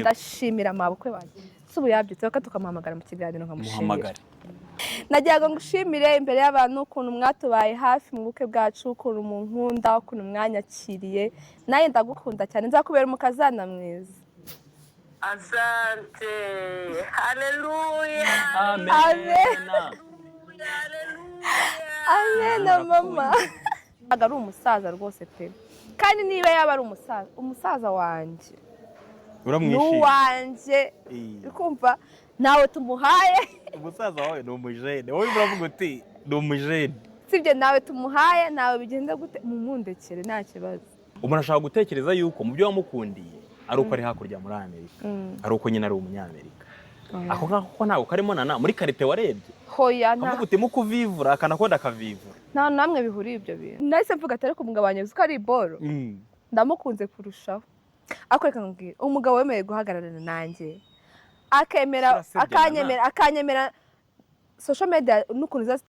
ndashimira amabukwe wanjye subu yabyutse ko tukamuhamagara mu kiganiro nkamushimira nagira ngo ngushimire imbere y'abantu ukuntu mwatubaye hafi mu bukwe bwacu ukuntu munkunda ukuntu mwanyakiriye naye ndagukunda cyane nzakubera umukazana mwiza. Asante. Haleluya. Amen. Amen mama. Ari umusaza rwose pe. Kandi niba yaba ari umusaza wanje. Uramwishimiye. Nuwanje. Ukumva nawe tumuhaye. Umusaza wawe ni umujene. Wowe uravuga uti ni umujene. Sibye nawe tumuhaye nawe bigenda gute mumundekere nta kibazo. Umuntu ashaka gutekereza yuko mu byo wamukundiye ari uko ari hakurya muri Amerika. Ari uko nyine ari umunyamerika. Ako ngako ntabwo karimo nana muri karite warebye. Hoya nta. Avuga uti mu kuvivura akanakonda akavivura. Nta namwe bihuriye ibyo bintu. Nahise mvuga atari kumugabanya uzi ko ari boro. Ndamukunze kurushaho. Akoreka ngubwira umugabo wemeye guhagararana nanjye. Akemera akanyemera social media n'ukuntu